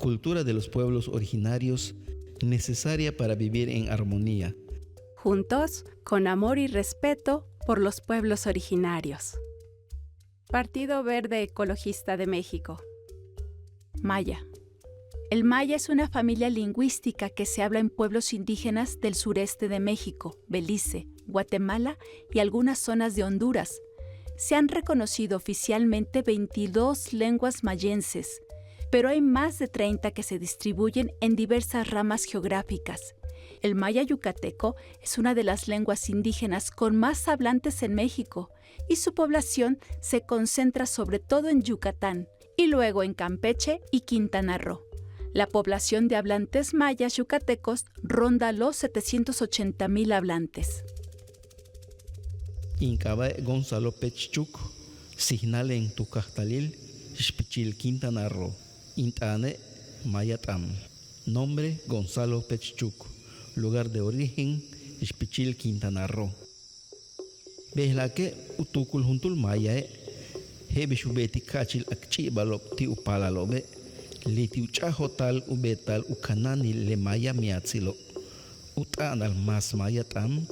cultura de los pueblos originarios necesaria para vivir en armonía. Juntos, con amor y respeto por los pueblos originarios. Partido Verde Ecologista de México. Maya. El maya es una familia lingüística que se habla en pueblos indígenas del sureste de México, Belice, Guatemala y algunas zonas de Honduras. Se han reconocido oficialmente 22 lenguas mayenses, pero hay más de 30 que se distribuyen en diversas ramas geográficas. El maya yucateco es una de las lenguas indígenas con más hablantes en México y su población se concentra sobre todo en Yucatán y luego en Campeche y Quintana Roo. La población de hablantes mayas yucatecos ronda los 780,000 hablantes. Incaba Gonzalo Pechchuk, signale en Tucajtalil, Xpichil Quintana Roo, Intane Mayatam. Nombre Gonzalo Pechchuk, lugar de origen Xpichil Quintana Roo. Behlake utukul juntul mayae, hebishubeti kachil akchi balop ti upalalobe, liti uchahotal ubetal ukanani le maya miatzilo, utanal mas mayatam,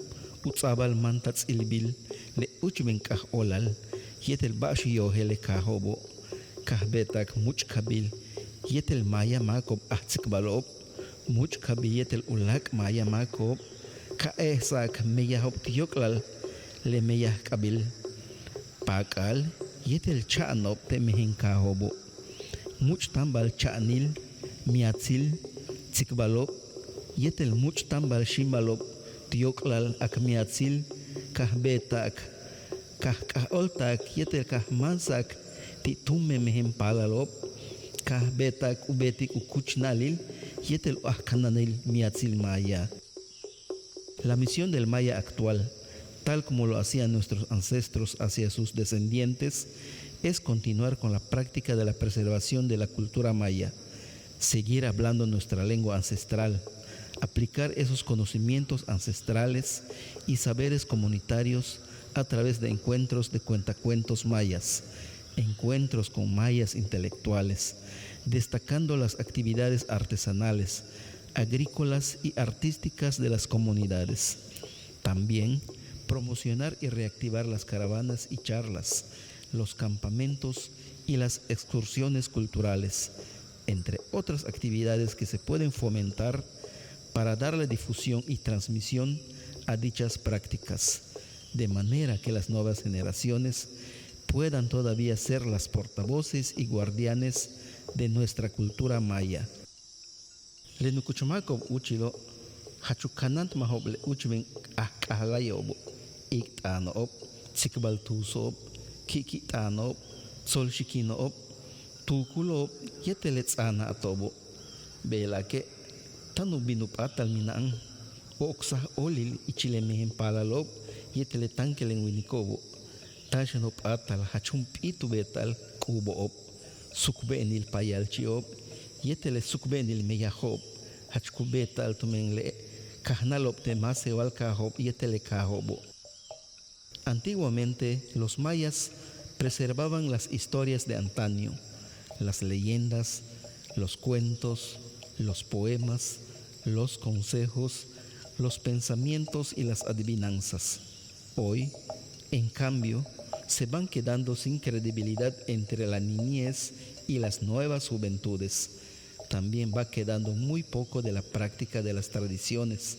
utzabal mantats ilbil, le uchben kah olal, yetel bashi yohele kahobo, kahbetak muchkabil, yetel maya makob ahtsik balop, muchkabil yetel ulak maya makob, ka esak meyahop tiyoklal, le meyah kabil, pakal, yetel chanop te mehin kahobo, much tambal chanil, miatzil, tsikbalop, yetel much tambal shimbalop, tiyoklal ak miatzil, kahbetak, kaholtak, yetel kahmansak, titume mehin palalop, kahbetak ubetik ukuchnalil, yetel ahkananil miatzil maya. La misión del maya actual, tal como lo hacían nuestros ancestros hacia sus descendientes, es continuar con la práctica de la preservación de la cultura maya, seguir hablando nuestra lengua ancestral, aplicar esos conocimientos ancestrales y saberes comunitarios a través de encuentros de cuentacuentos mayas, encuentros con mayas intelectuales, destacando las actividades artesanales, agrícolas y artísticas de las comunidades. También promocionar y reactivar las caravanas y charlas, los campamentos y las excursiones culturales, entre otras actividades que se pueden fomentar para darle difusión y transmisión a dichas prácticas, de manera que las nuevas generaciones puedan todavía ser las portavoces y guardianes de nuestra cultura maya. Lenukuchumakov uchilo, hachukanant mahoble uchben ahkahalayobo, iktanob, tsikbaltusob, kikitanob, solshikinob, tukulob, yeteletsana atobo, belake, tanu binupatal minang, oksah olil ichilemehen palalob, yeteletankeleng winikobo, tashanop atal hachumpitu betal kuboob, sukbenil payalchiob, yetele sukbenil meyahob, hachkubetal tumengle, kahnalob temasewal kahob, yetele kahobo. Antiguamente, los mayas preservaban las historias de antaño, las leyendas, los cuentos, los poemas, los consejos, los pensamientos y las adivinanzas. Hoy, en cambio, se van quedando sin credibilidad entre la niñez y las nuevas juventudes. También va quedando muy poco de la práctica de las tradiciones,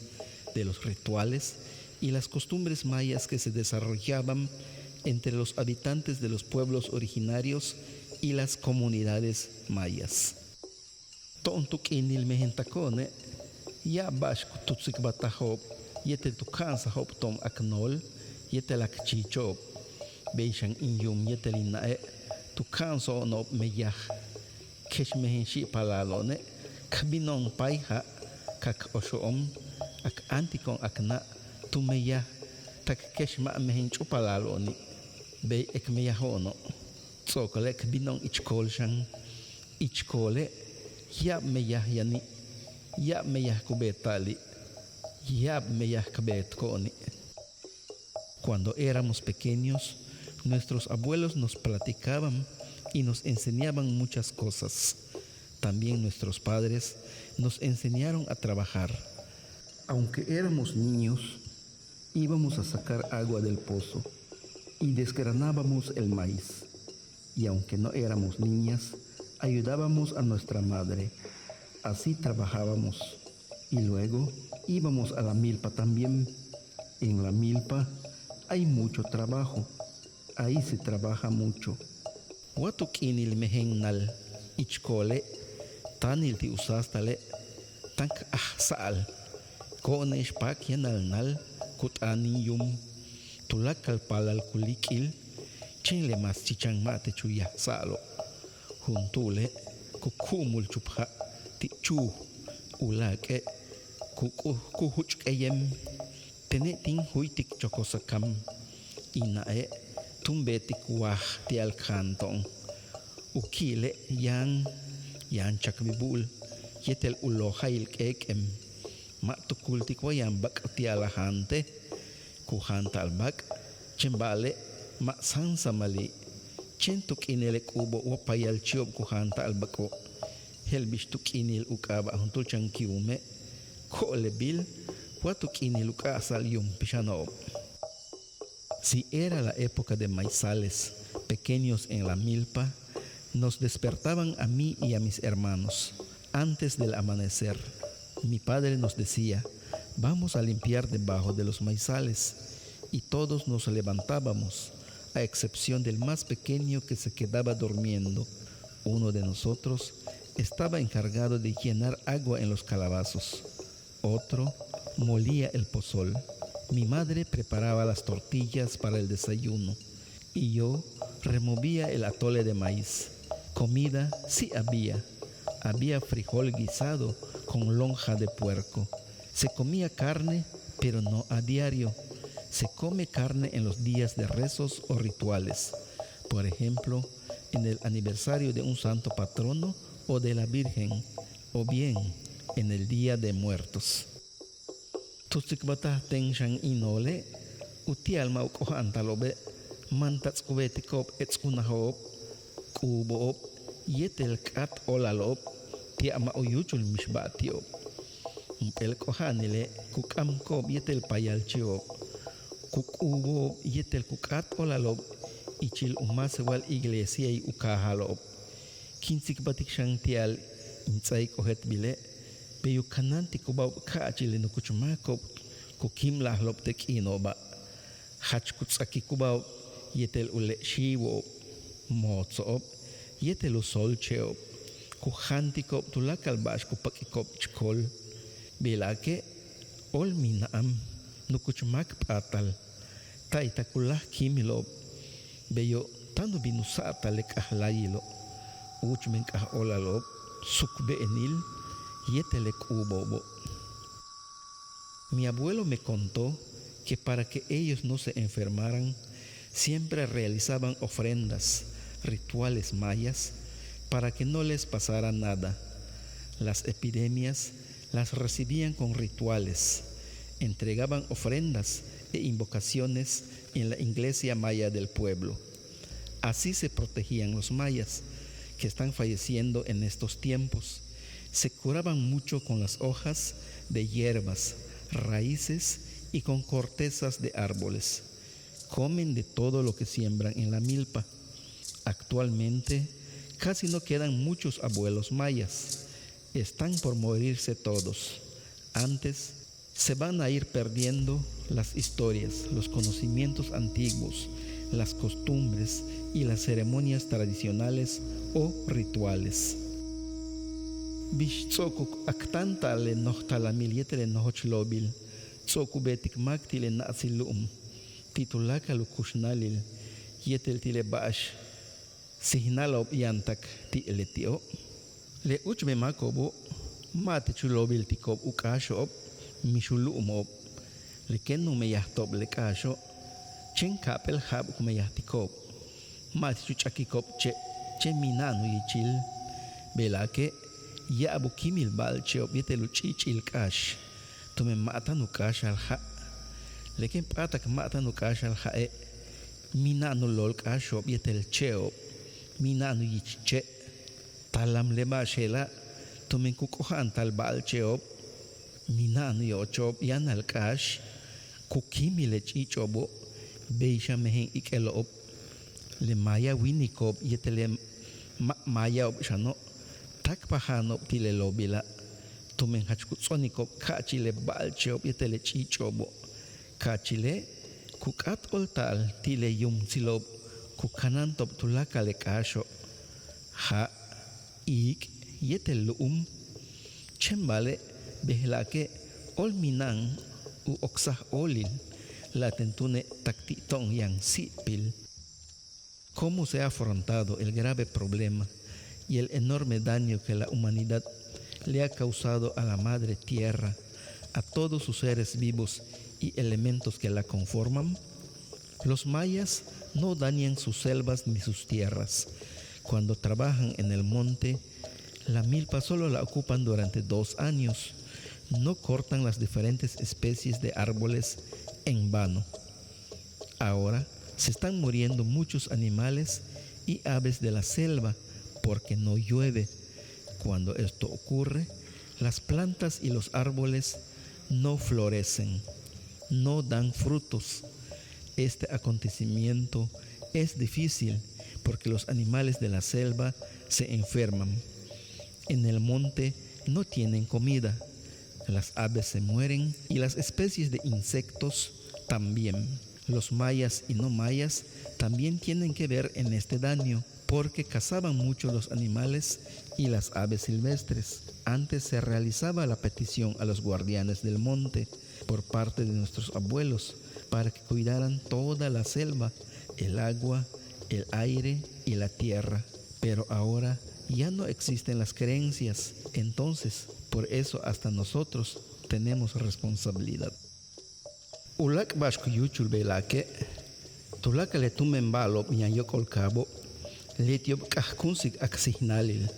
de los rituales y las costumbres mayas que se desarrollaban entre los habitantes de los pueblos originarios y las comunidades mayas. Tontuk inil mehentakone, ya bash kututsik batahob, yetel tukansa hop tom aknol, yetel akchichob, beishan inyum yetel inae, tukanso no meyah, kesh mehenshi palalone, kabinon paiha, kak oshoom, ak antikon akna, tu meyah, tak kesh ma mehen chupalaloni, bei ek meyahono, tsokole kabinon ichkolshan, ichkole, ya meyah yani, ya meyah kubetali, ya meyah kabetkoni. Cuando éramos pequeños, nuestros abuelos nos platicaban y nos enseñaban muchas cosas. También nuestros padres nos enseñaron a trabajar. Aunque éramos niños, íbamos a sacar agua del pozo y desgranábamos el maíz. Y aunque no éramos niñas, ayudábamos a nuestra madre. Así trabajábamos. Y luego íbamos a la milpa también. En la milpa hay mucho trabajo. Ahí se trabaja mucho. Watuk inil mehennal ichkole, tanil ti usastale, tank sal. Konesh pak yanal kutani yum, tulakal palal kulikil, chinle mas chichang mate chuya salo. Juntule kukumul chupha ti chu ulake kuhuchkayem, tenetin huitik chokosakam, inae tumbetik wah ti alkantong. Ukile yang chakmibul, yetel ulohail kekem. Matukultik wayang bak ti alahante, kuhantal bak, cembale mak sansa mali, centuk inele kubo wapayal ciob kuhantal bako, helbish tuk inil ukaba huntul changkiume, ko lebil, watuk inil uka asal yum pishano. Si era la época de maizales pequeños en la milpa, nos despertaban a mí y a mis hermanos antes del amanecer. Mi padre nos decía, vamos a limpiar debajo de los maizales, y todos nos levantábamos, a excepción del más pequeño que se quedaba durmiendo. Uno de nosotros estaba encargado de llenar agua en los calabazos. Otro molía el pozol. Mi madre preparaba las tortillas para el desayuno, y yo removía el atole de maíz. Comida sí había. Había frijol guisado con lonja de puerco. Se comía carne, pero no a diario. Se come carne en los días de rezos o rituales. Por ejemplo, en el aniversario de un santo patrono o de la Virgen, o bien en el Día de Muertos. Tusikbata tengshan inole, utial mauko antalobe, mantats kubetikop etskunahop, kuboop, yetel kat olalop, tia ma uyuchul mishbatiop. El kohanile kukam kob yetel payalchiop, kukubo yetel kukat olalop, ichil umasewal iglesia y ukahalop. Kinsikbatik shang tial intsai kohet bile, peyu kananti kubaw kaachile no kuchumakop, kukim lahlop tek inoba. Hachkutsaki kubaw yetel ule shiwo, mozoop, yetel usol cheop. Kuhantikop tulakal bash kupakikop chkol. Belake ol minaam nukuchmak patal. Taitakulah kimilop. Beyo tanu binusata lekahlayilo. Uchmen kah olalop. Sukbe enil yetelek ubobo. Mi abuelo me contó que para que ellos no se enfermaran, siempre realizaban ofrendas, rituales mayas, para que no les pasara nada. Las epidemias las recibían con rituales, entregaban ofrendas e invocaciones en la iglesia maya del pueblo. Así se protegían los mayas, que están falleciendo en estos tiempos. Se curaban mucho con las hojas de hierbas, raíces y con cortezas de árboles. Comen de todo lo que siembran en la milpa. Actualmente, casi no quedan muchos abuelos mayas. Están por morirse todos. Antes se van a ir perdiendo las historias, los conocimientos antiguos, las costumbres y las ceremonias tradicionales o rituales. Bishtzokuk aktanta le nohtalamil yetele nohochlobil, tsokubetik maktile nasilum, titulaka lukushnalil, yetel tile bash, sihnalob yantak ti eletio. Le uchme makobo, mate chulobil tikob ukashob, mishulumob, le kenu meyahtob le kasho, chen kapel hab kumeyahtikop, mate chuchakikop che minanu yichil, belake, ya abu kimil bal cheob yetelu chichil kash, tome matanu kash al ha, leken patak matanu kash al ha minanu lol kashob yetel cheob, minanu yichche, talam leba shela tumin kukuhan tal baal cheop minan yo chop yan al kash kukimi le chichobo beisha mehen ikelop le maya winikop yetele maya op shano tak pahano tile lobila tumen hachkutsonikop kachile baal cheop yetele chichobo kachile kukat oltal tile yum silob kukanan top tulaka le kasho ha ik yetel chembale behlake ol minang u oksah olil la tentune taktitong yang sipil. ¿Cómo se ha afrontado el grave problema y el enorme daño que la humanidad le ha causado a la madre tierra, a todos sus seres vivos y elementos que la conforman? Los mayas no dañan sus selvas ni sus tierras. Cuando trabajan en el monte, la milpa solo la ocupan durante 2 años. No cortan las diferentes especies de árboles en vano. Ahora se están muriendo muchos animales y aves de la selva porque no llueve. Cuando esto ocurre, las plantas y los árboles no florecen, no dan frutos. Este acontecimiento es difícil porque los animales de la selva se enferman. En el monte no tienen comida, las aves se mueren y las especies de insectos también. Los mayas y no mayas también tienen que ver en este daño porque cazaban mucho los animales y las aves silvestres. Antes se realizaba la petición a los guardianes del monte por parte de nuestros abuelos para que cuidaran toda la selva, el agua, el aire y la tierra. Pero ahora ya no existen las creencias, entonces por eso hasta nosotros tenemos responsabilidad. Ulak bashku yuchul belake, tulaka le tumen balo mianyok olkabo, letiob kahkunsik aksihnalil.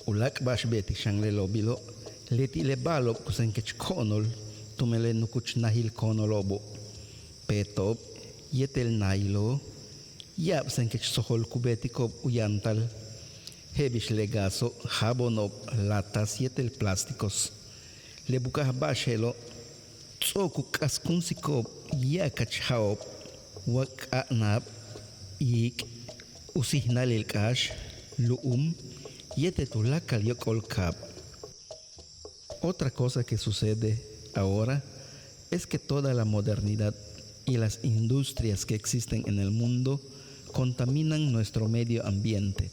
Ulak bash beti shangle lobilo, leti le balo kusenkech konol, tumele nukuch nahil konolobo. Petob, yetel nailo, yab senkech sohol kubetikob uyantal. Hebish legaso, jabonob, latas yetel plásticos. Le bukah bashelo, tsoku kaskunsikob, yakach haob, wak anab, yik, usihnalil kash, yetetulakal yokolkab. Otra cosa que sucede ahora es que toda la modernidad y las industrias que existen en el mundo contaminan nuestro medio ambiente.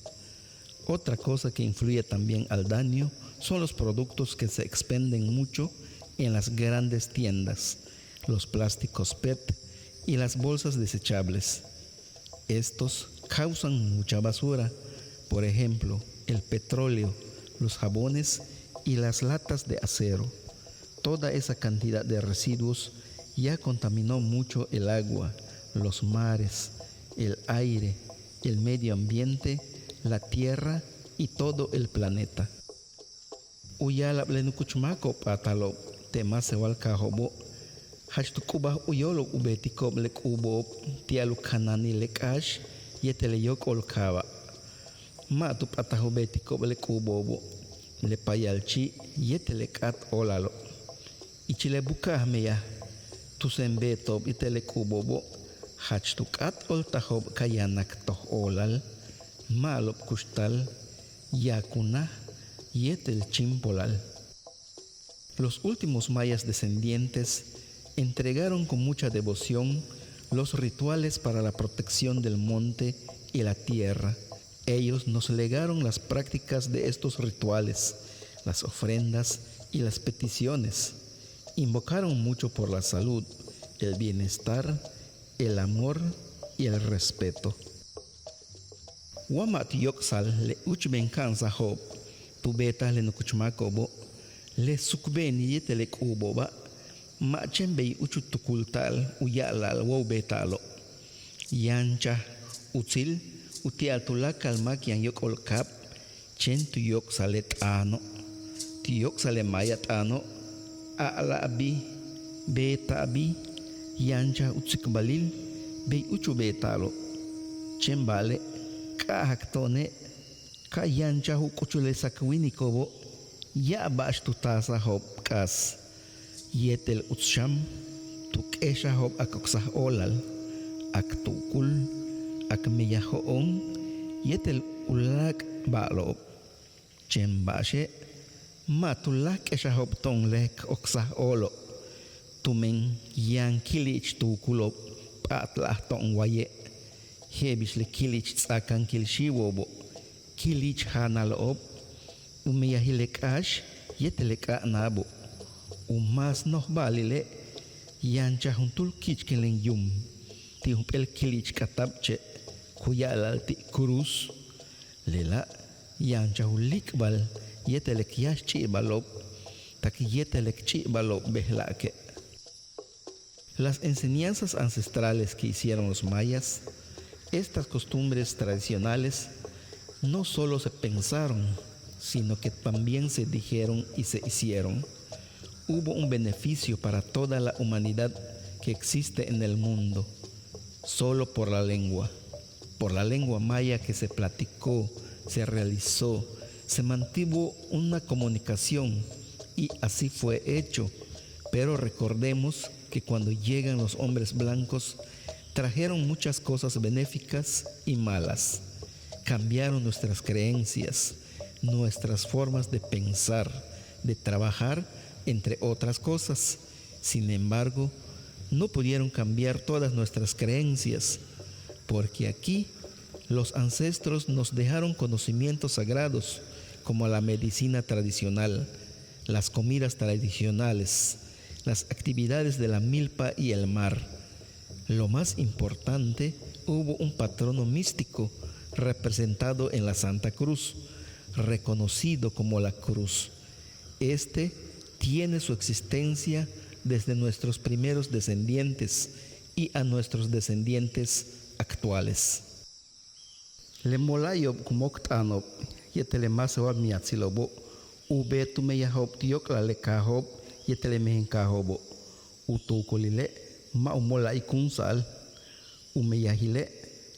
Otra cosa que influye también al daño son los productos que se expenden mucho en las grandes tiendas, los plásticos PET y las bolsas desechables. Estos causan mucha basura, por ejemplo, el petróleo, los jabones y las latas de acero. Toda esa cantidad de residuos ya contaminó mucho el agua, los mares, el aire, el medio ambiente, la tierra y todo el planeta. Uyala blenukuchmako patalo tema sewal kahobo hachtukubah uyolo ubetikob lek ubo tialu kanani lekash yeteleyok olkaba matu pataho betikob lek ubobo le payalchi yetelekat olalo ichile bukah meya tusembetob itelek ubobo hachtukat oltahob kayanak toh olal malop kustal yakuna yetel chimpolal. Los últimos mayas descendientes entregaron con mucha devoción los rituales para la protección del monte y la tierra. Ellos nos legaron las prácticas de estos rituales, las ofrendas y las peticiones. Invocaron mucho por la salud, el bienestar, el amor y el respeto. Wamat yoksal le uchben kansa hob, pubeta le nukuchmakobo, le sukbeni yetele kuboba, machembei uchutukultal uyalal wobetalo. Yancha util utial tulakal makian yok olkap, chen tu yok salet ano, tu yok sale mayat ano, ala abi, beta abi, yancha utsikbalil, bei uchu betalo, chen bale, kahaktone, Kayancha hukuchule sakwinikobo, ya bash tu tasa hop kas. Yetel utsham, tuk esha hop akoksah olal, ak tukul, ak meyahoon, yetel ulak balop. Chembashe, matulak esha hop tong lek oksah olo. Tumen yang kilich tukulop, patlah tong waye. Hebis le kilich tsakan kilshiwobo. Kilich hanalop, umeyahilek ash, yetelek nabo. Umas noh balile, yancha huntul kichkelen yum. Tihumpel kilich katabche, kuyalal ti kurus. Lela, yancha hulikbal, yetelek yash chibalop, tak yetelek chibalop behlake. Las enseñanzas ancestrales que hicieron los mayas, estas costumbres tradicionales, no solo se pensaron, sino que también se dijeron y se hicieron. Hubo un beneficio para toda la humanidad que existe en el mundo, solo por la lengua maya que se platicó, se realizó, se mantuvo una comunicación y así fue hecho. Pero recordemos que cuando llegan los hombres blancos, trajeron muchas cosas benéficas y malas. Cambiaron nuestras creencias, nuestras formas de pensar, de trabajar, entre otras cosas. Sin embargo, no pudieron cambiar todas nuestras creencias, porque aquí los ancestros nos dejaron conocimientos sagrados, como la medicina tradicional, las comidas tradicionales, las actividades de la milpa y el mar. Lo más importante, hubo un patrono místico representado en la Santa Cruz, reconocido como la Cruz. Este tiene su existencia desde nuestros primeros descendientes y a nuestros descendientes actuales. Le molayo kumoktano yetele masewa miatzilobo ube tumeyahob tiokla le kahob yetele mehenkahobo utukolile ma umolai kunsal umeyahile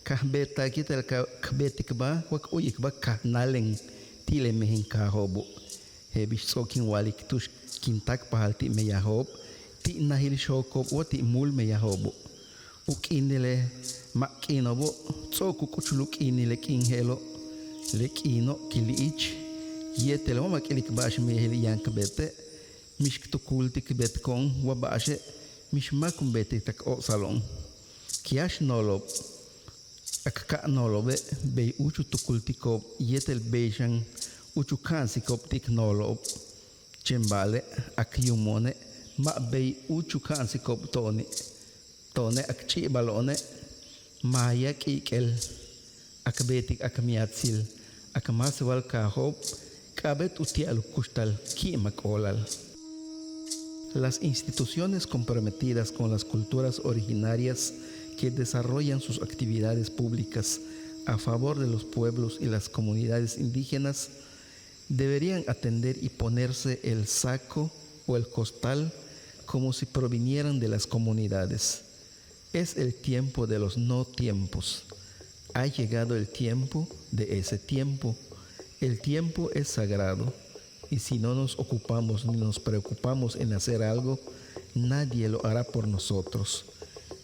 kahbeta kitel kahbetikba wak uyikba kahnaleng tile mehenkahobo hebish sokin walik tush kintak pahalti meyahob ti nahil shokob o ti mul meyahobo ukinile makinobo tsoku kuchuluk inile kinhelo lekino kiliich yetele wama kilik bash meheli yankbete mishktukulti kbetkon wabashe mishmakumbete tak o salon kiash nolob akka nolobe be uchu tukultikob yetel bejan uchu kansikop tik nolob chembale akyumone ma be uchu kansikop tone akchi balone maya kikel akbetik akmiatsil akmaswal kahob kabet utial kustal kimakolal. Las instituciones comprometidas con las culturas originarias que desarrollan sus actividades públicas a favor de los pueblos y las comunidades indígenas deberían atender y ponerse el saco o el costal como si provinieran de las comunidades. Es el tiempo de los no tiempos. Ha llegado el tiempo de ese tiempo. El tiempo es sagrado y si no nos ocupamos ni nos preocupamos en hacer algo, nadie lo hará por nosotros.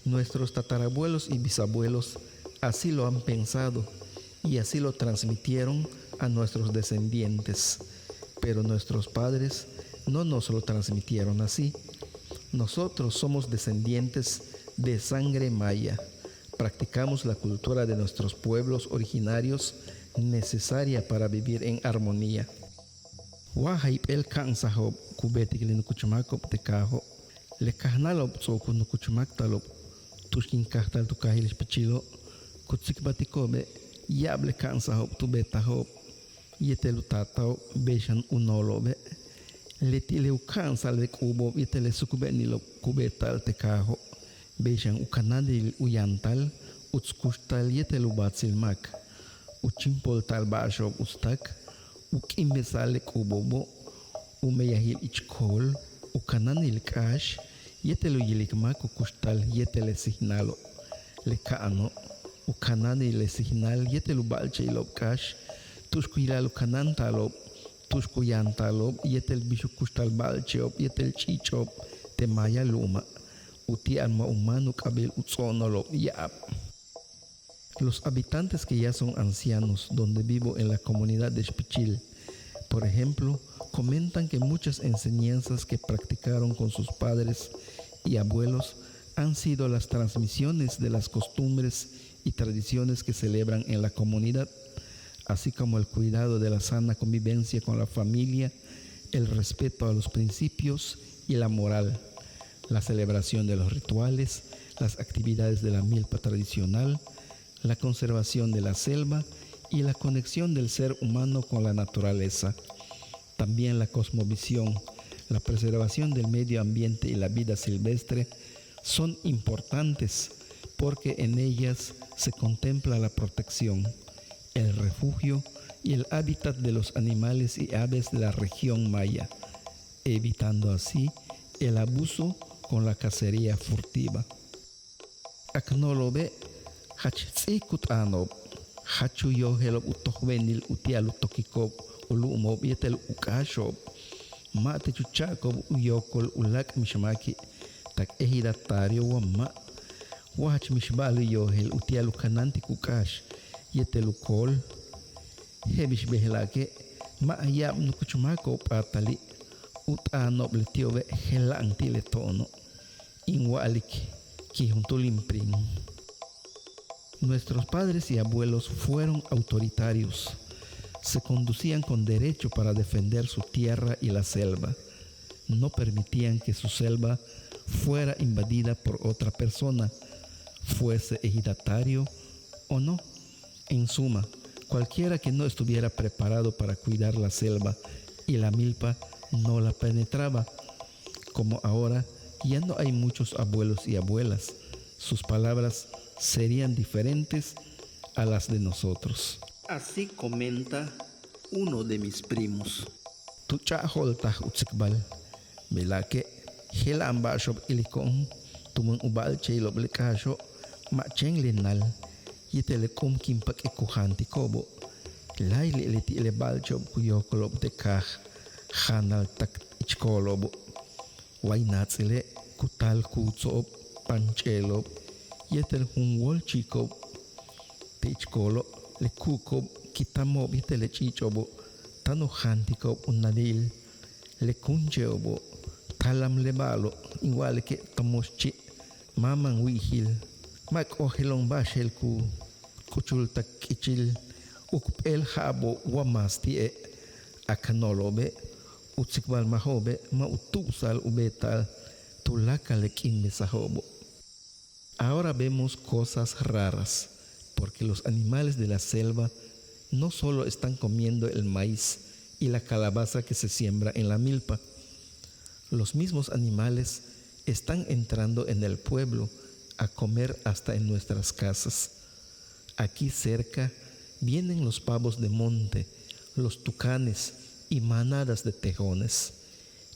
Nuestros tatarabuelos y bisabuelos así lo han pensado y así lo transmitieron a nuestros descendientes, pero nuestros padres no nos lo transmitieron así. Nosotros somos descendientes de sangre maya. Practicamos la cultura de nuestros pueblos originarios necesaria para vivir en armonía. Wahaip el kansahob kubetik le nukuchumakop tekaho le kahnalop tsoku nukuchumak talop tushkin kahtal tukahilish pachilo kutsik batikobe yable kansahob tubetahob yetelu tatao beshan unolobe letile ukansal le kubo yetele sukubenilo kubetal tekaho beshan ukanadil uyantal utskushtal yetelu batsilmak uchimpol tal bashob ustak ukimbesale kubobo umeyahil ichkol ukananil kash yetelu yilikmak ukustal yetele signalo le kaano ukananil signal yetelu balche ilop kash tushkuilalo kanantalo, tushkuyantalo, yetel bishukustal balcheop, yetel chichop, te maya luma, uti alma humano kabel utzonolo yaap. Los habitantes que ya son ancianos, donde vivo en la comunidad de Xpichil, por ejemplo, comentan que muchas enseñanzas que practicaron con sus padres y abuelos han sido las transmisiones de las costumbres y tradiciones que celebran en la comunidad, así como el cuidado de la sana convivencia con la familia, el respeto a los principios y la moral, la celebración de los rituales, las actividades de la milpa tradicional, la conservación de la selva y la conexión del ser humano con la naturaleza. También la cosmovisión, la preservación del medio ambiente y la vida silvestre son importantes porque en ellas se contempla la protección, el refugio y el hábitat de los animales y aves de la región maya, evitando así el abuso con la cacería furtiva. Aknolobe hachitsikut anob, hachu yohelop utohwenil utialu tokikob ulumob yetel ukashob, mate chuchakob uyokol ulak mishmaki, tak ehidatario wamma, wahach mishbalu yohel utialu kananti kukash, yetel ukol, hebish behlake, ma ayab nukuchumako patali, utanob letiobe helang tile tono, inwalik, kijuntulimpring. Nuestros padres y abuelos fueron autoritarios. Se conducían con derecho para defender su tierra y la selva. No permitían que su selva fuera invadida por otra persona, fuese ejidatario o no. En suma, cualquiera que no estuviera preparado para cuidar la selva y la milpa no la penetraba. Como ahora ya no hay muchos abuelos y abuelas, sus palabras serían diferentes a las de nosotros. Así comenta uno de mis primos. Tuchahol-tah utsikbal, belake hela ambashop ilikon, tumun ubal chaylob lekasho, macheng lenal, yetelekom kimpak ekuhanti kobo, laili eleti elebalchob kuyokolob tekah, hanal tak ichkolobo, wainatsile kutal kutsob, panchelob, yetel hunwol chikob, techkolo, le kukob, kitamob yetele chichobo, tano hantikob unadil, le kuncheobo, talam lebalo, igual que tomoschi, maman wihil, mak ohelong bashel ku, kuchul tak ichil, ukpel habo wamastie, akanolobe, utsikbal mahobe, ma utusal ubetal, tulakale kinbe sahobo. Ahora vemos cosas raras, porque los animales de la selva no solo están comiendo el maíz y la calabaza que se siembra en la milpa. Los mismos animales están entrando en el pueblo a comer hasta en nuestras casas. Aquí cerca vienen los pavos de monte, los tucanes y manadas de tejones.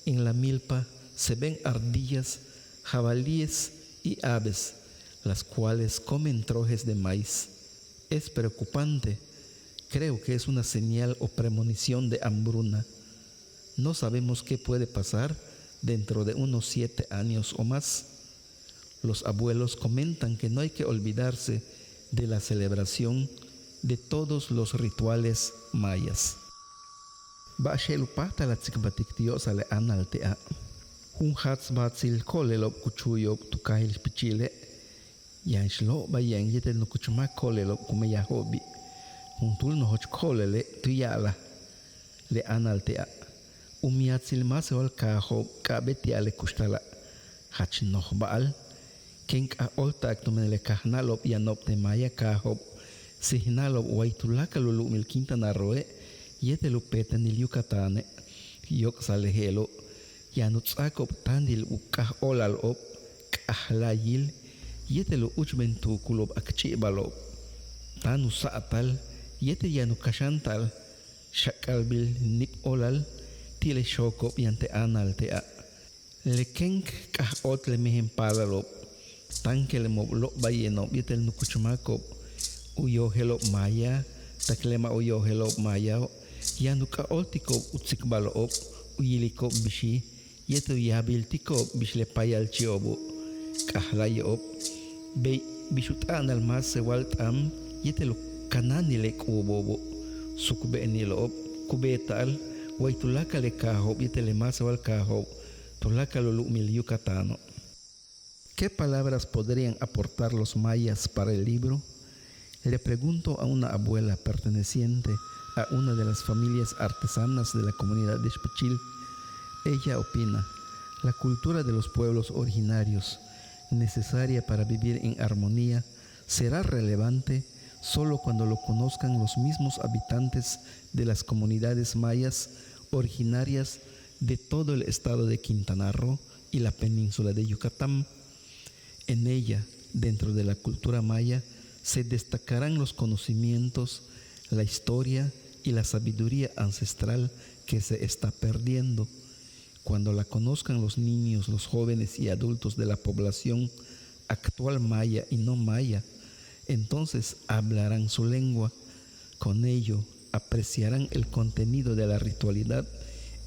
En la milpa se ven ardillas, jabalíes y aves, las cuales comen trojes de maíz. Es preocupante. Creo que es una señal o premonición de hambruna. No sabemos qué puede pasar dentro de unos 7 años o más. Los abuelos comentan que no hay que olvidarse de la celebración de todos los rituales mayas. Bashelupata la tsikbatiktios ale analtea. Un hatzbatsil kolelop kuchuyop tukahil pichile. Yanshlo bayang yetel no kuchuma kolelop kumeya hobi. Untul no hoch kolele tuyala le analtea. Umiatsil masol kaho kabetia le kustala. Hach noh baal. Kenk a oltak tumenele kahnalop yanop te maya kaho. Sihnalop waitulaka lulu milkinta naroe. Yetelupeta nil Yucatane. Yok salehelo. Yanutsakop tandil ukah olal op. Kahlayil. Yetelu uchbentukulob akchibalob. Tanu saatal. Yete yanu kashantal. Shakalbil nip olal. Tile shokop yante anal tea. Lekenk kah otle mehen palalob. Tankel mob lo bayenob yetel nukuchumakop. Uyohelop maya. taklema oyohelop mayao yanuka oltiko utsikbalop uyiliko bishi yeto yabiltiko bishle payalchiobo kahlayop be bishutan almas sewaltam yetelo kananile kubobo sukbe nilop kubetal waitulaka le kahop yetele masewal kahop tulaka lulu mil yucatano. ¿Qué palabras podrían aportar los mayas para el libro? Le pregunto a una abuela perteneciente a una de las familias artesanas de la comunidad de Xpichil. Ella opina, la cultura de los pueblos originarios, necesaria para vivir en armonía, será relevante solo cuando lo conozcan los mismos habitantes de las comunidades mayas originarias de todo el estado de Quintana Roo y la península de Yucatán. En ella, dentro de la cultura maya, se destacarán los conocimientos, la historia y la sabiduría ancestral que se está perdiendo. Cuando la conozcan los niños, los jóvenes y adultos de la población actual maya y no maya, entonces hablarán su lengua. Con ello, apreciarán el contenido de la ritualidad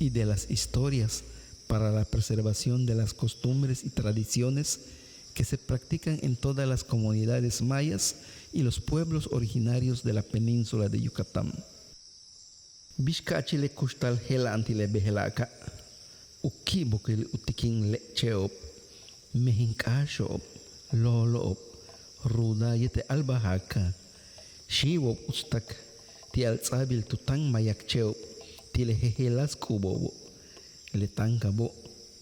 y de las historias para la preservación de las costumbres y tradiciones que se practican en todas las comunidades mayas y los pueblos originarios de la península de Yucatán. Bishkachile kustal helantile behelaka, ukibukil utikin lecheop, mehinkashop, loloop, ruda yete albahaka, shiwop ustak, tialzabil tutang mayakcheop, tile hehelas kubobo, letankabo,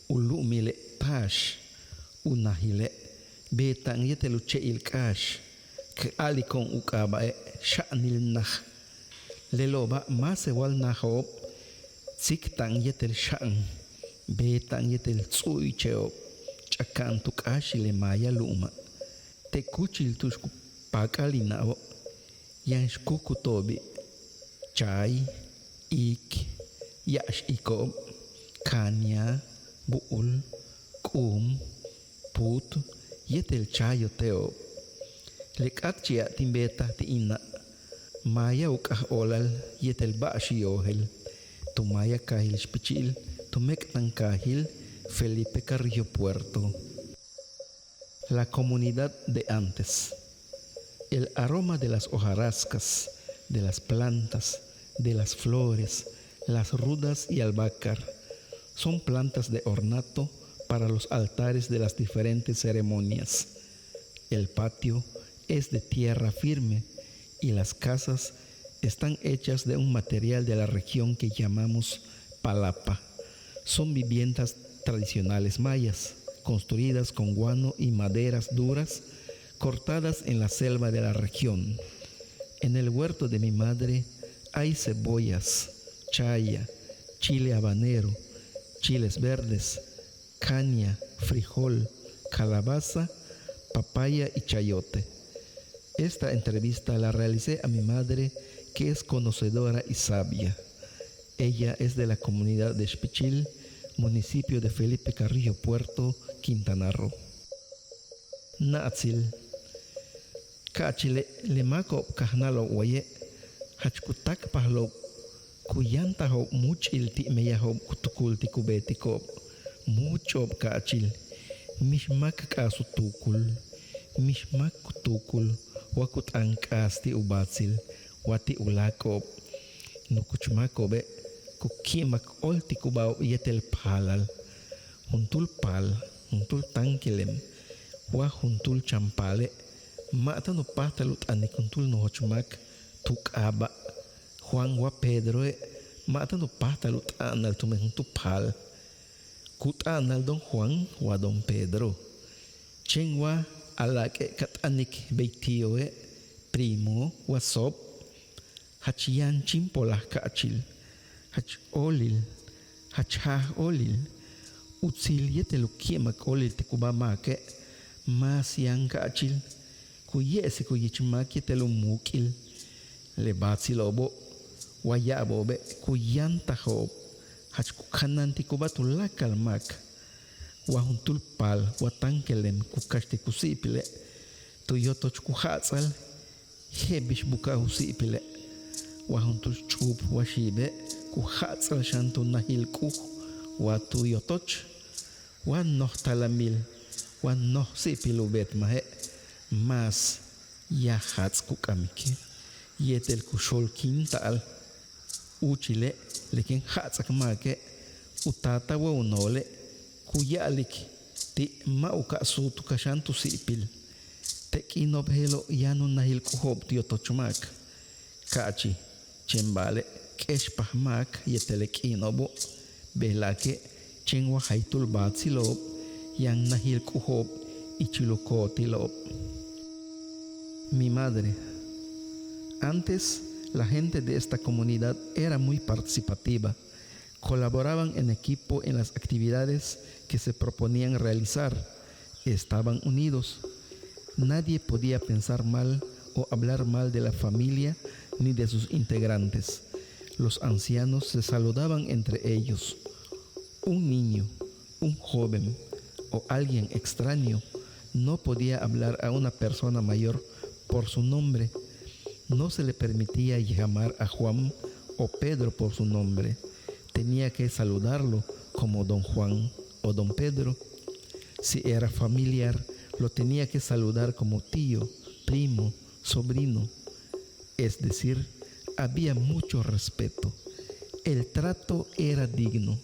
ulumile tash, unahile, betang yete luche ilkash, ke alikon ukabae, sha'nil nah, leloba masewal nahop, siktang yetel sha'ng, betang yetel tsui cheop, chakan tukashi le maya luma, te kuchil tushku pakalinao, yanshkuku tobi, chai, ik, yash ikob, kanya, buul, kum, put, yetel chayo teo. Lekakchia timbeta ti ina. Maya ukah olal yetel baashi ohel. Tu maya kahil Xpichil, tu mektan kahil Felipe Carrillo Puerto. La comunidad de antes. El aroma de las hojarascas, de las plantas, de las flores, las rudas y albácar son plantas de ornato para los altares de las diferentes ceremonias. El patio es de tierra firme y las casas están hechas de un material de la región que llamamos palapa. Son viviendas tradicionales mayas, construidas con guano y maderas duras, cortadas en la selva de la región. En el huerto de mi madre hay cebollas, chaya, chile habanero, chiles verdes, caña, frijol, calabaza, papaya y chayote. Esta entrevista la realicé a mi madre, que es conocedora y sabia. Ella es de la comunidad de Xpichil, municipio de Felipe Carrillo Puerto, Quintana Roo. Naatsil. Kachile lemako kahnalo waye, hachkutak pahlo, kuyantaho muchil ti meyaho kutukul ti kubetiko, mucho kachil, mishmak kasu tukul, mishmak kutukul, wakut angkas ti ubatsil, wati ulakop, nukuchmakobe, kukimak olti kubao yetel palal, huntul pal, huntul tangkilem, wa huntul champale, mata no patalut anikuntul no hochmak, tuk aba, Juan wa Pedro mata no patalut anal tume huntu pal, kut anal don Juan wa don Pedro, chengwa alake kat anik beitio primo wa sop, hachian chimpolah kachil, hach olil, hachah olil, utsil yetelukiema olil tikubamake, mas yang kachil, kuyesi kuyichmak yetelumukil, lebatsilobo, wayabobe kuyantahob, hach kukanan tikubatulakal mak, wahuntul pal, watangkelem kukashti kusipile, tuyotoch kuhatsal, hebish buka husipile, wahuntul chup washibe ku hatzal shantu nahilku watu yotoch wan noh talamil wan noh sipilubet mahe mas ya hatz ku kamike yetel ku sholkin tal uchile lekin hatzak make utata wa unole ku yalik ti ma uka sutu kashantu sipil te kinobhelo yanu nahil ku hob tiotochmak kachi chembale keshpahmak yetele kinobo belake chengwa haitul batsilob yang nahil ku hob ichilokotilob. Mi madre. Antes, la gente de esta comunidad era muy participativa. Colaboraban en equipo en las actividades que se proponían realizar. Estaban unidos. Nadie podía pensar mal o hablar mal de la familia ni de sus integrantes. Los ancianos se saludaban entre ellos. Un niño, un joven o alguien extraño no podía hablar a una persona mayor por su nombre. No se le permitía llamar a Juan o Pedro por su nombre. Tenía que saludarlo como don Juan o don Pedro. Si era familiar, lo tenía que saludar como tío, primo, sobrino. Es decir, había mucho respeto. El trato era digno.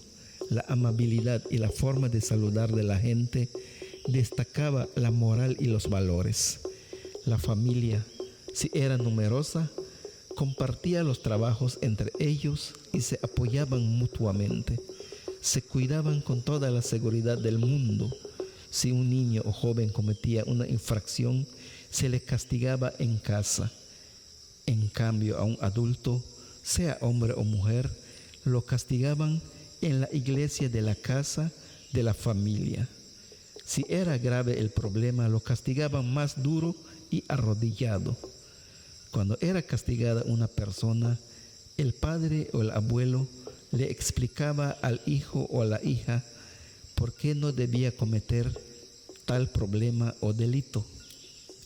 La amabilidad y la forma de saludar de la gente destacaba la moral y los valores. La familia, si era numerosa, compartía los trabajos entre ellos y se apoyaban mutuamente. Se cuidaban con toda la seguridad del mundo. Si un niño o joven cometía una infracción, se le castigaba en casa. En cambio, a un adulto, sea hombre o mujer, lo castigaban en la iglesia de la casa de la familia. Si era grave el problema, lo castigaban más duro y arrodillado. Cuando era castigada una persona, el padre o el abuelo le explicaba al hijo o a la hija por qué no debía cometer tal problema o delito.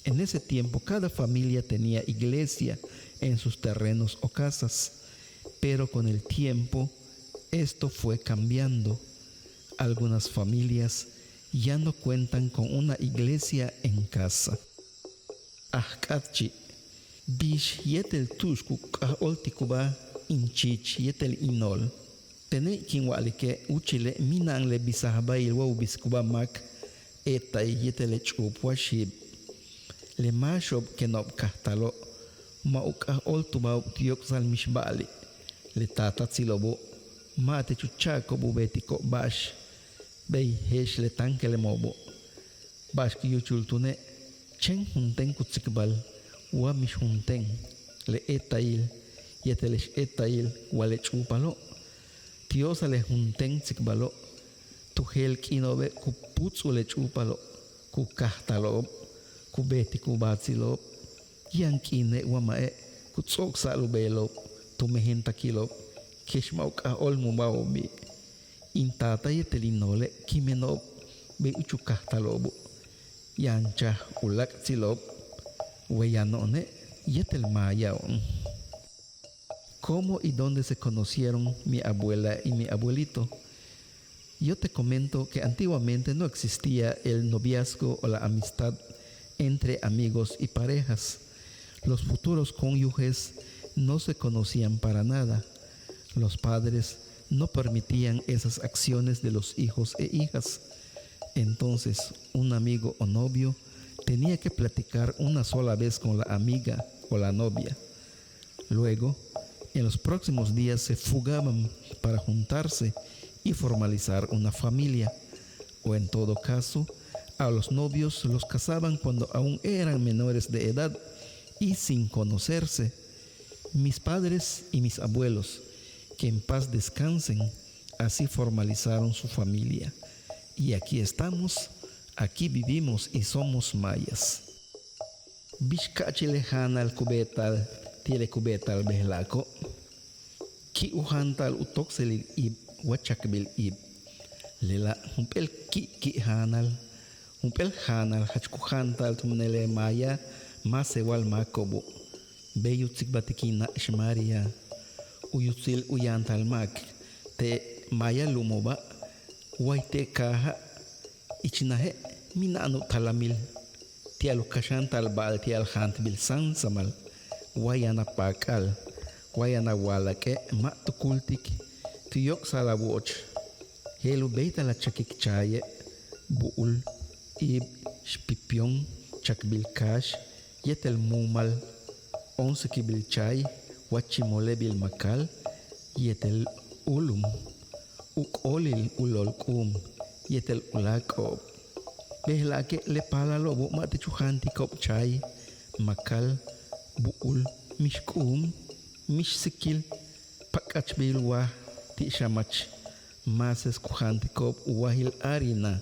En ese tiempo, cada familia tenía iglesia en sus terrenos o casas, pero con el tiempo esto fue cambiando. Algunas familias ya no cuentan con una iglesia en casa. Ahkatchi, bish yetel tushku oltikuba inchich yetel inol. Tene kinwalike uchile minangle bisahabail wow biskuba mak etay yetel chupwa shib. Le mashob kenob kahtalo maukah oltuba tiok sal mishbali. Le tata tsilobo mate chuchako bubetiko bash. Bei hesh le tanke le mobo. Bash ki yuchultune chen hunten kutsikbal wa mish hunten le etail yetelesh etail wale chupalo. Tiosa le hunten tsikbalo. Tu hel kinobe ku putsu le chupalo. Ku kahtalo ku beti ku batsilo. Yang kine wamae ku tsok salubelo. Tu mehenta kilo. Keshmauk a olmu baobi. Intata yetelinole kimeno be uchukahtalobo. Yancha ulak silop weyanone yetel mayaon. ¿Cómo y dónde se conocieron mi abuela y mi abuelito? Yo te comento que antiguamente no existía el noviazgo o la amistad entre amigos y parejas. Los futuros cónyuges no se conocían para nada. Los padres no permitían esas acciones de los hijos e hijas. Entonces, un amigo o novio tenía que platicar una sola vez con la amiga o la novia. Luego, en los próximos días se fugaban para juntarse y formalizar una familia. O en todo caso, a los novios los casaban cuando aún eran menores de edad y sin conocerse. Mis padres y mis abuelos, que en paz descansen, así formalizaron su familia. Y aquí estamos, aquí vivimos y somos mayas. Bishkachile hanal kubetal, tiele kubetal behlako. Ki uhantal utoxelil ib, wachakbil ib. Lela humpel ki hanal. Humpel hanal hachkuhantal tumnele maya, masewal makobo. Beyutzik batikina shmaria. Uyutzil uyantalmak. Te maya lumoba. Waite kaha. Ichinahe minanu talamil. Tialu kashan talbal tial hant bil sansamal. Wayana pakal. Wayana walake ma tukultik. Tuyok salawoch. Helu beita la chakik chaye. Buul. Ib. Shpipion. Chakbil kash. Yetel mumal. 11 kibil chay. Wachimole bil makal. Yetel ulum. Uk olil ulolkum. Yetel ulakop. Behlake le pala lobo mate chuhanti kop chay. Makal. Buul. Mishkum. Mish sikil. Pakach bilwa. Ti shamach. Mases kuhanti kop wahil arina.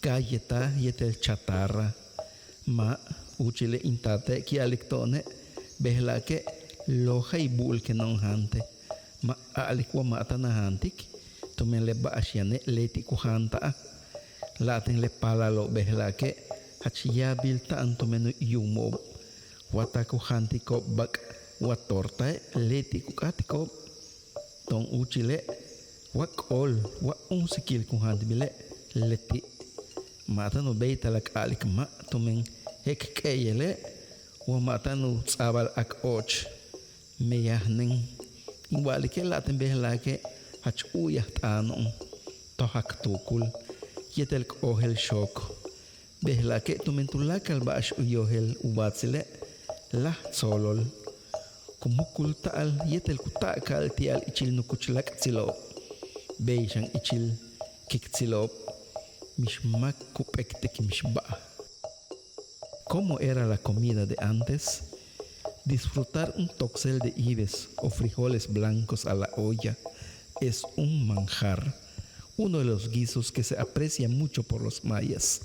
Galleta yetel chatarra. Ma uchile intate ki aliktone. Behlake loja y buul que non hante. Ma alikwa mata na hantik. Tomen le baashiane leti kuhanta. Laten le pala lo behlake. Hachiya bilta antomenu yumob. Wata kuhantiko bak. Watorta leti kukatiko. Ton uchile. Wak ol. Wa sikil kuhanti bile. Leti. Mata no beita lak alik ma. Tomen hek keyele. Wa mata no tsabal ak och. Meyahnen. Igual que laten behlake. Hach uyah tanon. Tohak tukul. Yetel ohel shok. Behlake tumentulakal baash uyohel ubatsile. Lah solol. Kumukul taal yetel kutakal tial ichil nukuchlak tsilop. Beishan ichil kik tsilop. Mishmak kupektek mishba. ¿Cómo era la comida de antes? Disfrutar un toxel de ibes o frijoles blancos a la olla es un manjar, uno de los guisos que se aprecia mucho por los mayas.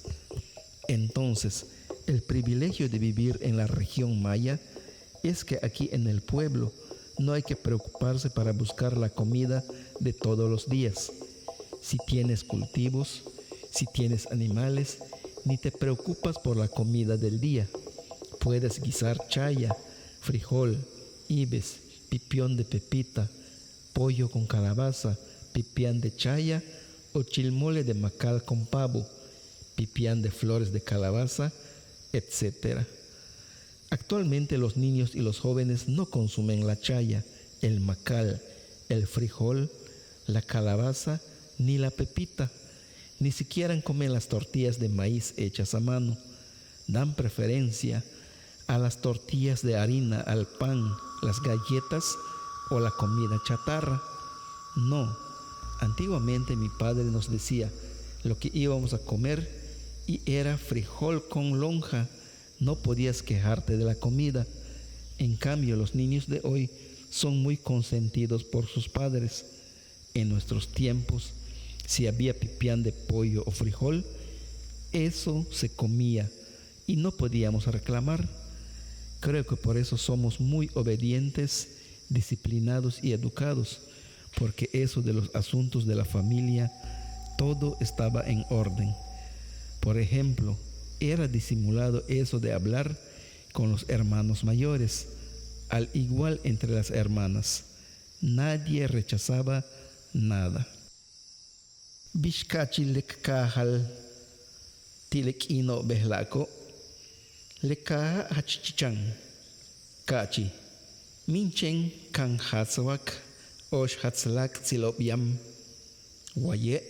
Entonces, el privilegio de vivir en la región maya es que aquí en el pueblo no hay que preocuparse para buscar la comida de todos los días. Si tienes cultivos, si tienes animales, ni te preocupas por la comida del día. Puedes guisar chaya, frijol, ibes, pipión de pepita, pollo con calabaza, pipián de chaya o chilmole de macal con pavo, pipián de flores de calabaza, etc. Actualmente los niños y los jóvenes no consumen la chaya, el macal, el frijol, la calabaza ni la pepita. Ni siquiera comen las tortillas de maíz hechas a mano. Dan preferencia a las tortillas de harina, al pan, las galletas o la comida chatarra. No, antiguamente mi padre nos decía lo que íbamos a comer y era frijol con lonja. No podías quejarte de la comida. En cambio, los niños de hoy son muy consentidos por sus padres. En nuestros tiempos, si había pipián de pollo o frijol, eso se comía y no podíamos reclamar. Creo que por eso somos muy obedientes, disciplinados y educados, porque eso de los asuntos de la familia, todo estaba en orden. Por ejemplo, era disimulado eso de hablar con los hermanos mayores, al igual entre las hermanas. Nadie rechazaba nada. Bishkachi lek kahal tilek ino behlako lekaha hachichichan kachi minchen kan hatzwak osh hatzlak tsilobyam waye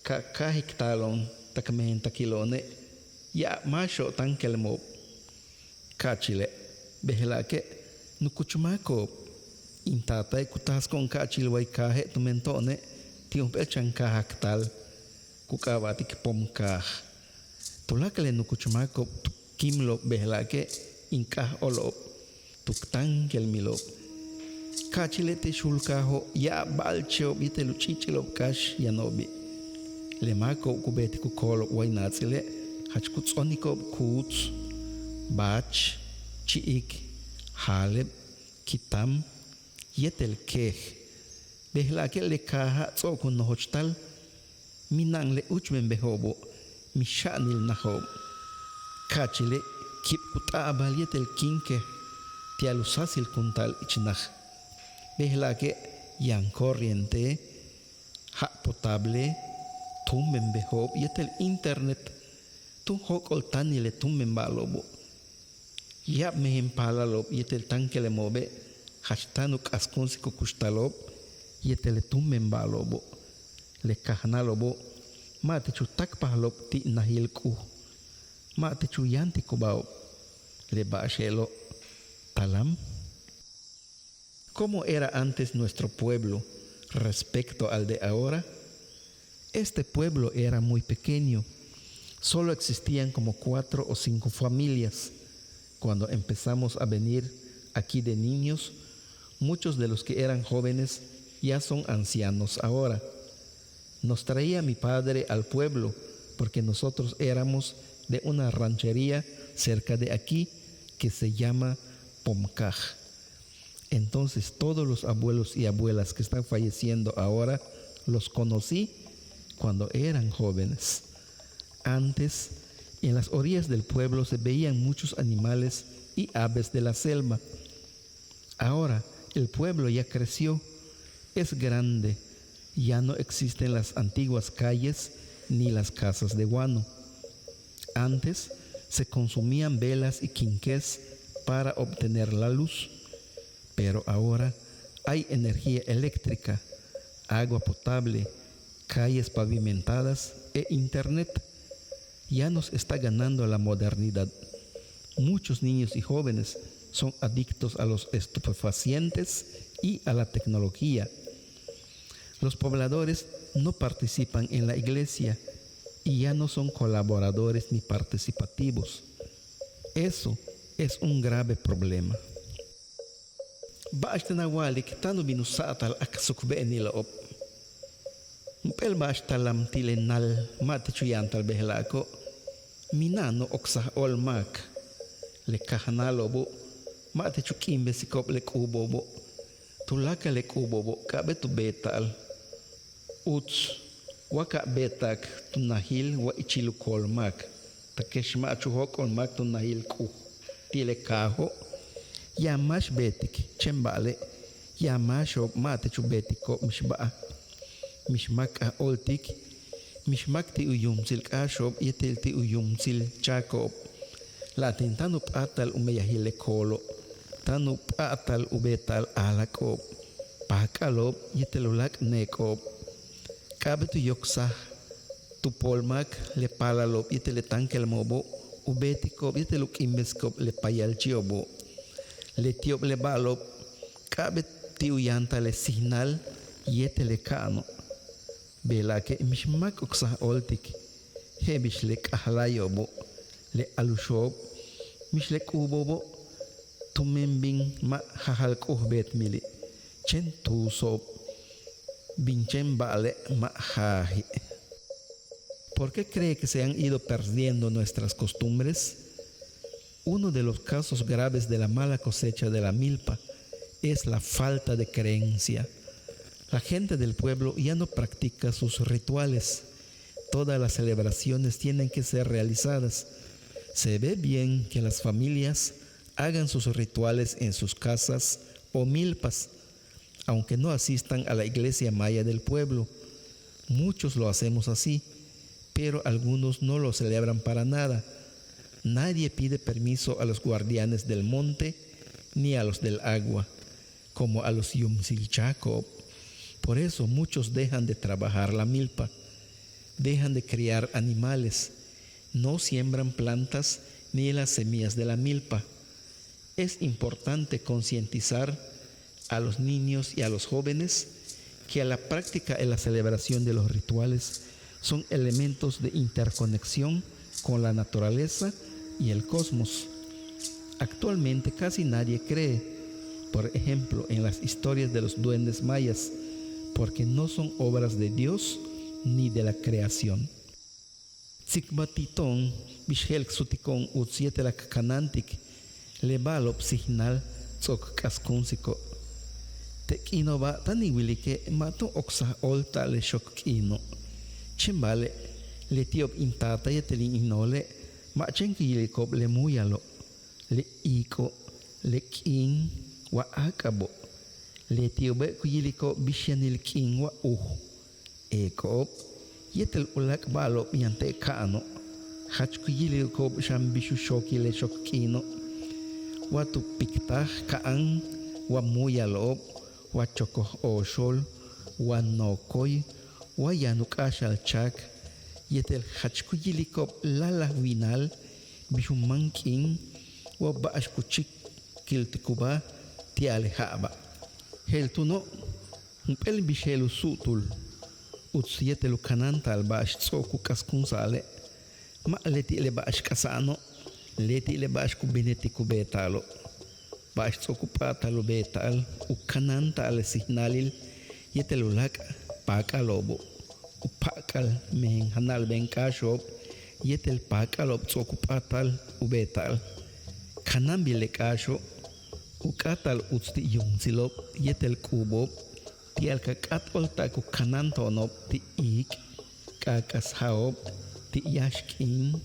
kahik talon takmen takilone ya masho tankelmo kachile behlake nukuchumako intatay kutas kon kachil way kahe tumentone tiong pelchan kahak tal kukawatik pomkah tulakale nukuchumako kimlo behlake inkah olop tuktan kelmilop kachilete shulkaho ya balcho bite luchichilo kash yanobi lemako kubeti kukolo wainatsile hachkutsoniko kuts bach chiik haleb kitam yetel keh behlake le kaha tsokun no hochtal minang le uchmen behobo mishanil nahob kachile kip kutabal yetel kinke tialusasil kuntal ichnaj. Behla que yan corriente, ha potable, tumben behob, yetel internet, tu hokol tanile tumben balobo. Yap mehen palalob, yetel tanke le mobe, hashtanuk askunsiko kushtalob, yetel tumben balobo. Le kahnalobo, mate chu takpahlob ti nahil ku. Mate chu yanti kubao, le baashelo, talam. ¿Cómo era antes nuestro pueblo respecto al de ahora? Este pueblo era muy pequeño. Solo existían como 4 o 5 familias. Cuando empezamos a venir aquí de niños, muchos de los que eran jóvenes ya son ancianos ahora. Nos traía mi padre al pueblo porque nosotros éramos de una ranchería cerca de aquí que se llama Pomcaj. Entonces todos los abuelos y abuelas que están falleciendo ahora los conocí cuando eran jóvenes. Antes, en las orillas del pueblo se veían muchos animales y aves de la selva. Ahora el pueblo ya creció, es grande, ya no existen las antiguas calles ni las casas de guano. Antes se consumían velas y quinqués para obtener la luz. Pero ahora hay energía eléctrica, agua potable, calles pavimentadas e internet. Ya nos está ganando la modernidad. Muchos niños y jóvenes son adictos a los estupefacientes y a la tecnología. Los pobladores no participan en la iglesia y ya no son colaboradores ni participativos. Eso es un grave problema. Baashtan awalik tanu binusatal aksuk benila op. Mpel baashtalam tilenal matichuyantal behlako. Minano oksah olmak. Le kahanalobo. Matichukimbe sikop le kubobo. Tulaka le kubobo kabe tu betal. Uts. Waka betak tunahil wa ichilu kolmak. Takeshma chuhok olmak tunahil ku. Tile kaho. Yamash betik, chembale, yamash ob mate chu betiko mishba. Mishmak a oltik, mishmak ti uyumsil kashob yetel ti uyumsil chakob. Latin tanup atal umeyahile kolo, tanup atal ubetal alakob. Pakalob yetelulak nekob. Kabetu yoksah, tu polmak le palalob yetele tankel mobo, ubetikob yeteluk imbeskob le payal chiobo. Le tiob le balop, cabe tiu yanta le signal yete le cano. Bela que mishmak oksa oltik, hebish le kahlayobo, le alushob, mish le kubobo, tumembing ma hahal bet mili, chen tu sob, binchen bale ma hahi. ¿Por qué cree que se han ido perdiendo nuestras costumbres? Uno de los casos graves de la mala cosecha de la milpa es la falta de creencia. La gente del pueblo ya no practica sus rituales. Todas las celebraciones tienen que ser realizadas. Se ve bien que las familias hagan sus rituales en sus casas o milpas, aunque no asistan a la iglesia maya del pueblo. Muchos lo hacemos así, pero algunos no lo celebran para nada. Nadie pide permiso a los guardianes del monte ni a los del agua, como a los Yumsilchacob. Por eso muchos dejan de trabajar la milpa, dejan de criar animales, no siembran plantas ni las semillas de la milpa. Es importante concientizar a los niños y a los jóvenes que la práctica y la celebración de los rituales son elementos de interconexión con la naturaleza y el cosmos. Actualmente casi nadie cree, por ejemplo, en las historias de los duendes mayas, porque no son obras de Dios ni de la creación. Tsikbatitón, Bishel Xuticón, Utsietela Kanantik, Lebalop Signal, Tzok Kaskunsiko. Tekino ba taniwilike mato oksa olta le shokino. Chimbale, le tiop intata yetelin inole, machenki yilikop le muyalo, le iko, le king wa akabo le tiobe kuyiliko bishanil king wa eko yetel ulak balo yante kano hach kuyiliko sham bishu shoki le shokino wa tu piktah kaan wa muyalob wa choko oshol wa nokoy wa yanuk ashal chak yetel hach kuyiliko lala winal bishu manking wa baash kuchik kiltikuba tiale haba heltuno umpel bishelu sutul utsietelu kanantal baash tsoku kaskun sale ma leti le baash kasano leti le baash kubineti kubetalo baash tsoku patalo betal ukanantal signalil yetelu lak pakalobo upakal men hanal ben kashob yetel pakalob tsoku patal ubetal kanambi le kasho ukatal utsti yungsilop yetel kubob tial kakatol taku kanantonop ti ik kakas haob ti yashkin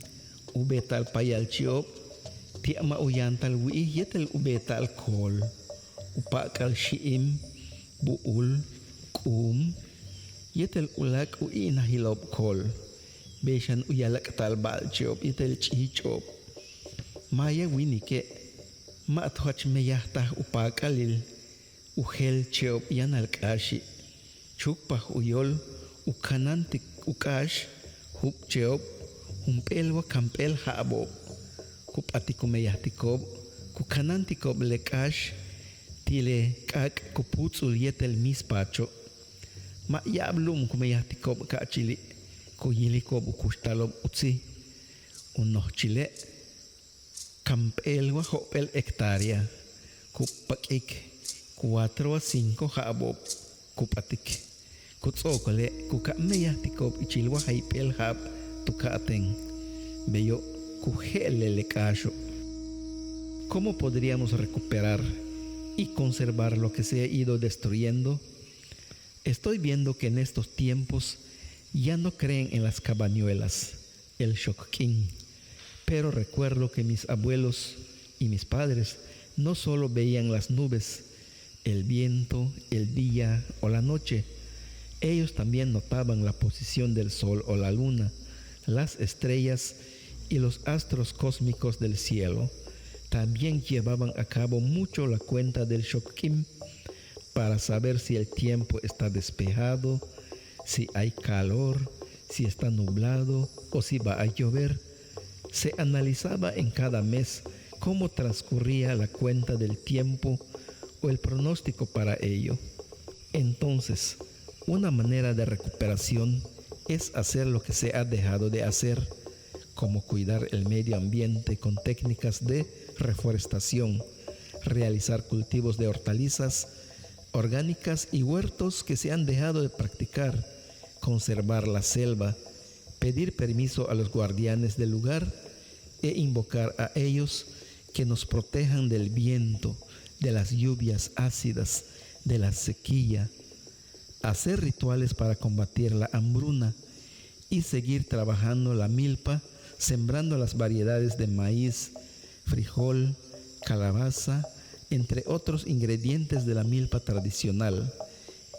ubetal payalchiop ti ama uyantal wi yetel ubetal kol upakal shiim buul kum yetel ulak uinahilob kol beshan uyalak tal balchiop yetel chichop maya winike mathoch meyahtah upakalil uhel cheop yanal kashi chukpah uyol ukanantik ukash hup cheop humpelwa kampel habo kupatiku meyahtikob kukanantikob lekash tile kak kuputsul yetel mispacho ma yablum kumeyahtikob kachili kuyilikob ukushtalob utsi unochile kampel wa hopel hektaria kupakik 4 a 5 habo kupatik kutsokole kukameya tikob ichilwa haipel hab tukaten bello kujelele kasho. ¿Cómo podríamos recuperar y conservar lo que se ha ido destruyendo? Estoy viendo que en estos tiempos ya no creen en las cabañuelas, el shokkin. Pero recuerdo que mis abuelos y mis padres no solo veían las nubes, el viento, el día o la noche. Ellos también notaban la posición del sol o la luna, las estrellas y los astros cósmicos del cielo. También llevaban a cabo mucho la cuenta del shokkin para saber si el tiempo está despejado, si hay calor, si está nublado o si va a llover. Se analizaba en cada mes cómo transcurría la cuenta del tiempo o el pronóstico para ello. Entonces, una manera de recuperación es hacer lo que se ha dejado de hacer, como cuidar el medio ambiente con técnicas de reforestación, realizar cultivos de hortalizas orgánicas y huertos que se han dejado de practicar, conservar la selva, pedir permiso a los guardianes del lugar e invocar a ellos que nos protejan del viento, de las lluvias ácidas, de la sequía, hacer rituales para combatir la hambruna y seguir trabajando la milpa, sembrando las variedades de maíz, frijol, calabaza, entre otros ingredientes de la milpa tradicional,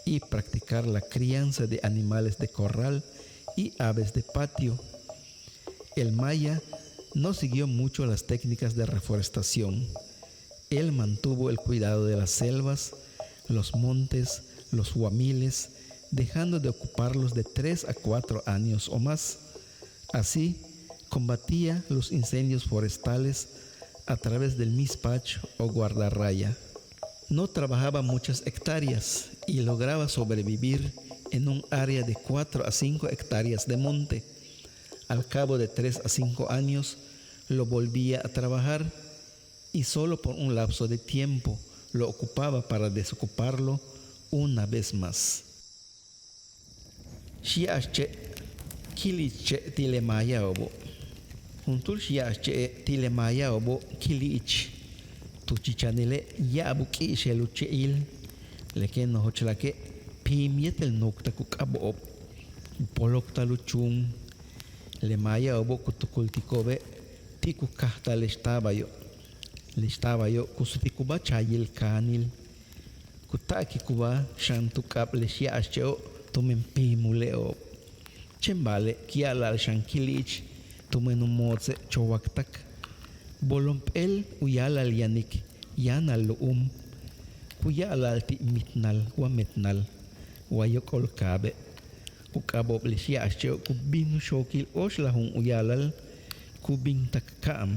y practicar la crianza de animales de corral y aves de patio. El maya no siguió mucho las técnicas de reforestación. Él mantuvo el cuidado de las selvas, los montes, los huamiles, dejando de ocuparlos de 3 a 4 años o más. Así, combatía los incendios forestales a través del mispach o guardarraya. No trabajaba muchas hectáreas y lograba sobrevivir en un área de 4 a 5 hectáreas de monte. Al cabo de 3 a 5 años lo volvía a trabajar y solo por un lapso de tiempo lo ocupaba para desocuparlo una vez más. Shiache kiliche tilemaya obo. Juntul shiache tilemaya obo kilich. Tuchichanile yabuki shelucheil. Leken no hochlake pimietel nokta kukabo. Polokta luchum. Le maya obo kutukultikobe tikukahta lestabayo. Listaba yo kusutikuba chayil kanil. Kutaki kuba shantukap leshiacheo tumempimuleo. Chembale kiala al shankilich tumenumotse chowaktak. Bolompel uyala al yanik yanal luum. Kuyala al ti mitnal wa metnal. Wayokol kabe. Ukabob leshiacheo kubinu shokil oslahun uyalal. Kubing takkaam.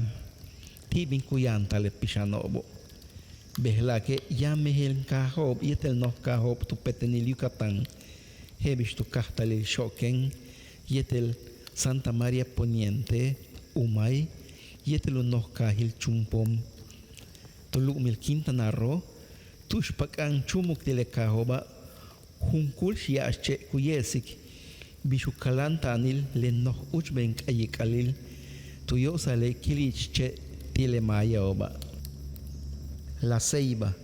Tibing kuyantale pishanobo. Behla que ya mehel kahob yetel no kahob tu petenil Yucatán. Hebish tu kahtalil shoken. Yetel Santa María Poniente. Umay. Yetel no kahil chumpom. Tuluk mil Quintana Roo. Tushpakan chumuk tele kahoba. Hunkul shiache kuyesik. Bishukalantanil len no uchben kayikalil. Tuyo sale kiliche tile maya oba. La ceiba.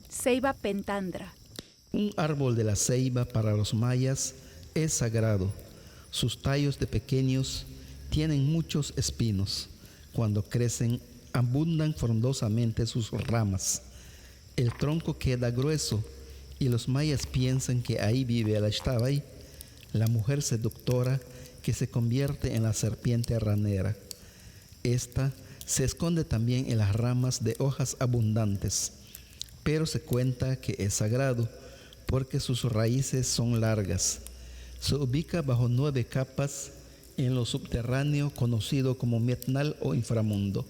Ceiba pentandra. Un árbol de la ceiba para los mayas es sagrado. Sus tallos de pequeños tienen muchos espinos. Cuando crecen, abundan frondosamente sus ramas. El tronco queda grueso y los mayas piensan que ahí vive la Ixtabay, la mujer seductora que se convierte en la serpiente ranera. Esta se esconde también en las ramas de hojas abundantes, pero se cuenta que es sagrado porque sus raíces son largas. Se ubica bajo 9 capas en lo subterráneo conocido como Mietnal o inframundo.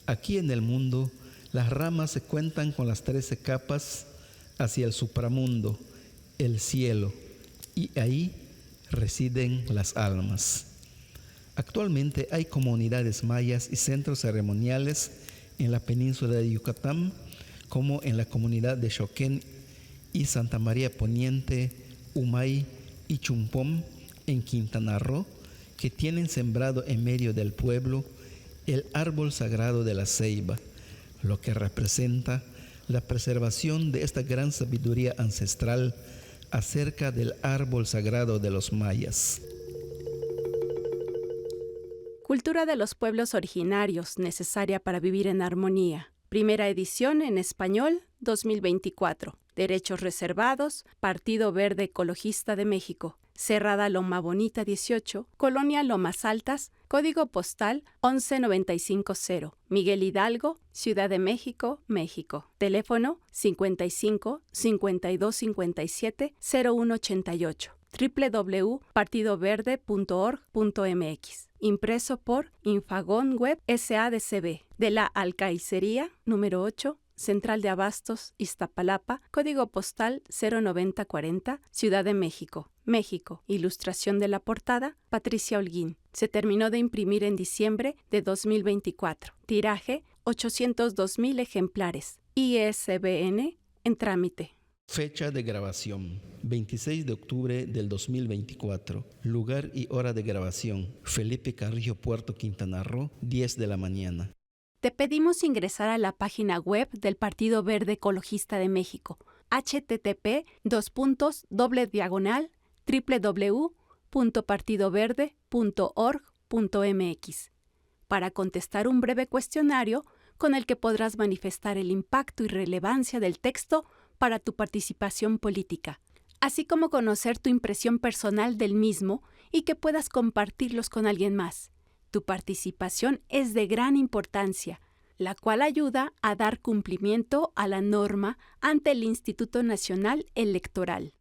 Aquí en el mundo, las ramas se cuentan con las 13 capas hacia el supramundo, el cielo, y ahí residen las almas. Actualmente hay comunidades mayas y centros ceremoniales en la península de Yucatán, como en la comunidad de Xoquén y Santa María Poniente, Umay y Chumpom en Quintana Roo, que tienen sembrado en medio del pueblo el árbol sagrado de la ceiba, lo que representa la preservación de esta gran sabiduría ancestral acerca del árbol sagrado de los mayas. Cultura de los pueblos originarios, necesaria para vivir en armonía. Primera edición en español, 2024. Derechos reservados, Partido Verde Ecologista de México. Cerrada Loma Bonita 18, Colonia Lomas Altas, código postal 11950, Miguel Hidalgo, Ciudad de México, México. Teléfono 55 52 57 0188. www.partidoverde.org.mx. Impreso por Infagón Web SADCB, de la Alcaicería, número 8, Central de Abastos, Iztapalapa, código postal 09040, Ciudad de México, México. Ilustración de la portada, Patricia Holguín. Se terminó de imprimir en diciembre de 2024. Tiraje, 802,000 ejemplares. ISBN en trámite. Fecha de grabación, 26 de octubre del 2024. Lugar y hora de grabación, Felipe Carrillo, Puerto Quintana Roo, 10 de la mañana. Te pedimos ingresar a la página web del Partido Verde Ecologista de México, http://www.partidoverde.org.mx, para contestar un breve cuestionario con el que podrás manifestar el impacto y relevancia del texto para tu participación política, así como conocer tu impresión personal del mismo y que puedas compartirlos con alguien más. Tu participación es de gran importancia, la cual ayuda a dar cumplimiento a la norma ante el Instituto Nacional Electoral.